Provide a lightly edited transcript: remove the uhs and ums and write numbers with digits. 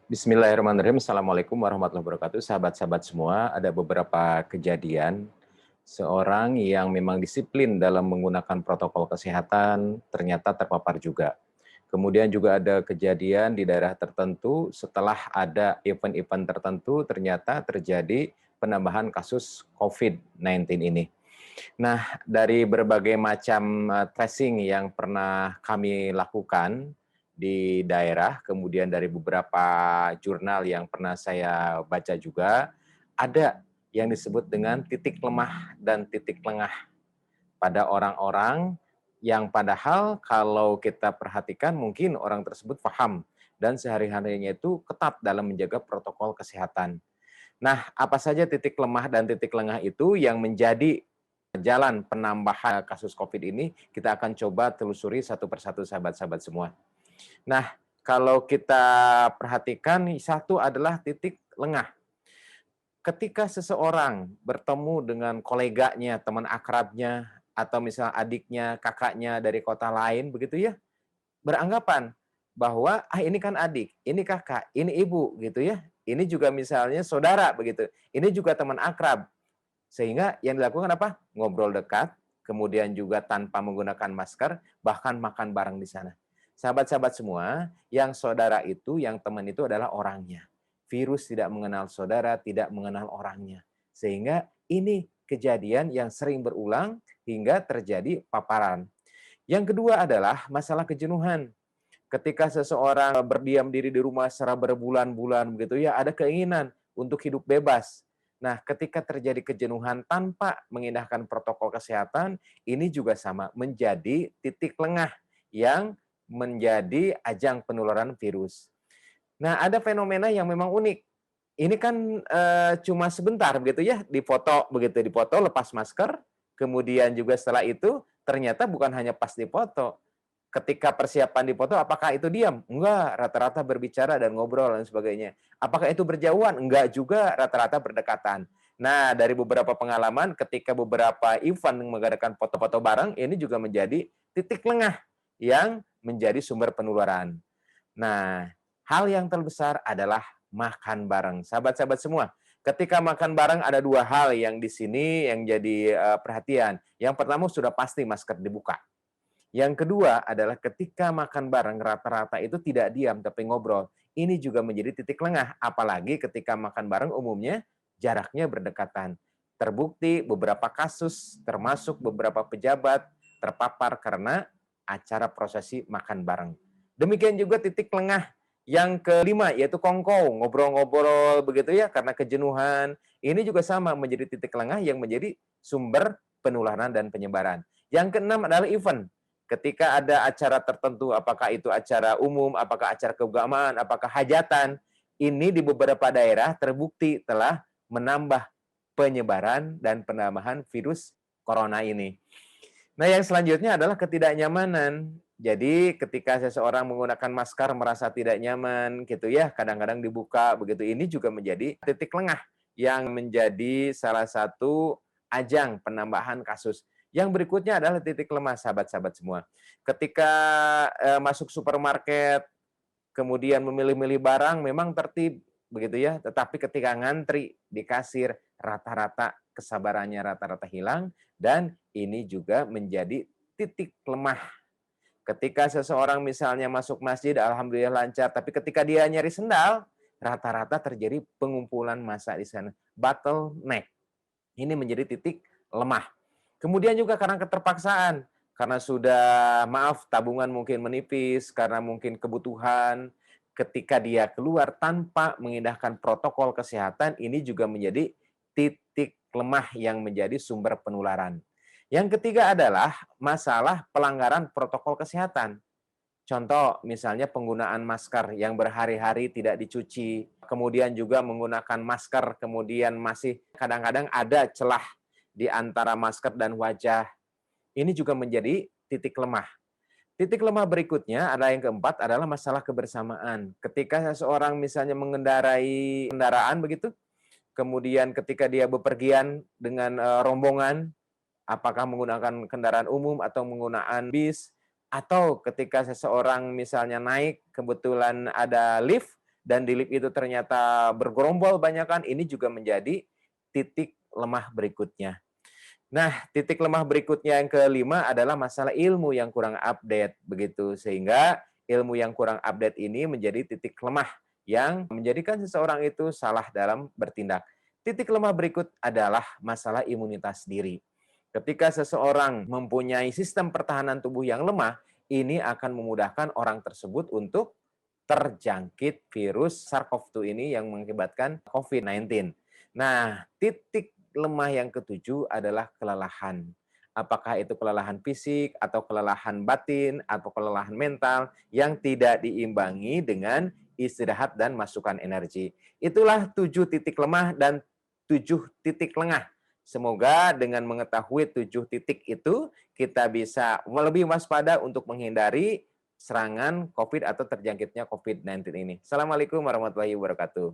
Bismillahirrahmanirrahim. Assalamualaikum warahmatullahi wabarakatuh. Sahabat-sahabat semua, ada beberapa kejadian seorang yang memang disiplin dalam menggunakan protokol kesehatan ternyata terpapar juga. Kemudian juga ada kejadian di daerah tertentu setelah ada event-event tertentu ternyata terjadi penambahan kasus COVID-19 ini. Nah, dari berbagai macam tracing yang pernah kami lakukan di daerah, kemudian dari beberapa jurnal yang pernah saya baca juga, ada yang disebut dengan titik lemah dan titik lengah pada orang-orang yang padahal kalau kita perhatikan mungkin orang tersebut paham dan sehari-harinya itu ketat dalam menjaga protokol kesehatan. Nah, apa saja titik lemah dan titik lengah itu yang menjadi jalan penambahan kasus COVID ini, kita akan coba telusuri satu persatu sahabat-sahabat semua. Nah, kalau kita perhatikan, satu adalah titik lengah. Ketika seseorang bertemu dengan koleganya, teman akrabnya, atau misalnya adiknya, kakaknya dari kota lain, begitu ya, beranggapan bahwa, ah ini kan adik, ini kakak, ini ibu, gitu ya. Ini juga misalnya saudara, begitu. Ini juga teman akrab. Sehingga yang dilakukan apa? Ngobrol dekat, kemudian juga tanpa menggunakan masker, bahkan makan bareng di sana. Sahabat-sahabat semua, yang saudara itu, yang teman itu adalah orangnya. Virus tidak mengenal saudara, tidak mengenal orangnya. Sehingga ini kejadian yang sering berulang hingga terjadi paparan. Yang kedua adalah masalah kejenuhan. Ketika seseorang berdiam diri di rumah secara berbulan-bulan begitu ya, ada keinginan untuk hidup bebas. Nah, ketika terjadi kejenuhan tanpa mengindahkan protokol kesehatan, ini juga sama menjadi titik lengah yang menjadi ajang penularan virus. Nah, ada fenomena yang memang unik. Ini kan cuma sebentar begitu ya, dipoto begitu, dipoto lepas masker, kemudian juga setelah itu ternyata bukan hanya pas dipoto, ketika persiapan dipoto, apakah itu diam? Enggak, rata-rata berbicara dan ngobrol dan sebagainya. Apakah itu berjauhan? Enggak juga, rata-rata berdekatan. Nah, dari beberapa pengalaman ketika beberapa event mengadakan foto-foto bareng, ini juga menjadi titik lengah yang menjadi sumber penularan. Nah, hal yang terbesar adalah makan bareng. Sahabat-sahabat semua, ketika makan bareng ada dua hal yang di sini yang jadi perhatian. Yang pertama sudah pasti masker dibuka. Yang kedua adalah ketika makan bareng rata-rata itu tidak diam tapi ngobrol. Ini juga menjadi titik lengah, apalagi ketika makan bareng umumnya jaraknya berdekatan. Terbukti beberapa kasus termasuk beberapa pejabat terpapar karena acara prosesi makan bareng. Demikian juga titik lengah yang kelima yaitu kongkow, ngobrol-ngobrol begitu ya karena kejenuhan. Ini juga sama menjadi titik lengah yang menjadi sumber penularan dan penyebaran. Yang keenam adalah event. Ketika ada acara tertentu, apakah itu acara umum, apakah acara keagamaan, apakah hajatan, ini di beberapa daerah terbukti telah menambah penyebaran dan penambahan virus corona ini. Nah, yang selanjutnya adalah ketidaknyamanan. Jadi, ketika seseorang menggunakan masker merasa tidak nyaman, gitu ya, kadang-kadang dibuka, begitu. Ini juga menjadi titik lengah yang menjadi salah satu ajang penambahan kasus. Yang berikutnya adalah titik lemah, sahabat-sahabat semua. Ketika masuk supermarket, kemudian memilih-milih barang, memang tertib, begitu ya. Tetapi ketika ngantri di kasir, rata-rata kesabarannya rata-rata hilang, dan ini juga menjadi titik lemah. Ketika seseorang misalnya masuk masjid, alhamdulillah lancar, tapi ketika dia nyari sendal, rata-rata terjadi pengumpulan massa di sana. Bottleneck. Ini menjadi titik lemah. Kemudian juga karena keterpaksaan, karena sudah maaf tabungan mungkin menipis, karena mungkin kebutuhan, ketika dia keluar tanpa mengindahkan protokol kesehatan, ini juga menjadi titik lemah yang menjadi sumber penularan. Yang ketiga adalah masalah pelanggaran protokol kesehatan. Contoh, misalnya penggunaan masker yang berhari-hari tidak dicuci, kemudian juga menggunakan masker, kemudian masih kadang-kadang ada celah di antara masker dan wajah. Ini juga menjadi titik lemah. Titik lemah berikutnya adalah yang keempat adalah masalah kebersamaan. Ketika seseorang misalnya mengendarai kendaraan begitu, kemudian ketika dia bepergian dengan rombongan, apakah menggunakan kendaraan umum atau menggunakan bis, atau ketika seseorang misalnya naik, kebetulan ada lift, dan di lip itu ternyata bergerombol banyakan, ini juga menjadi titik lemah berikutnya. Nah, titik lemah berikutnya yang kelima adalah masalah ilmu yang kurang update, begitu. Sehingga ilmu yang kurang update ini menjadi titik lemah yang menjadikan seseorang itu salah dalam bertindak. Titik lemah berikut adalah masalah imunitas diri. Ketika seseorang mempunyai sistem pertahanan tubuh yang lemah, ini akan memudahkan orang tersebut untuk terjangkit virus SARS-CoV-2 ini yang mengakibatkan COVID-19. Nah, titik lemah yang ketujuh adalah kelelahan. Apakah itu kelelahan fisik atau kelelahan batin atau kelelahan mental yang tidak diimbangi dengan istirahat dan masukan energi. Itulah 7 titik lemah dan 7 titik lengah. Semoga dengan mengetahui 7 titik itu, kita bisa lebih waspada untuk menghindari serangan COVID atau terjangkitnya COVID-19 ini. Assalamualaikum warahmatullahi wabarakatuh.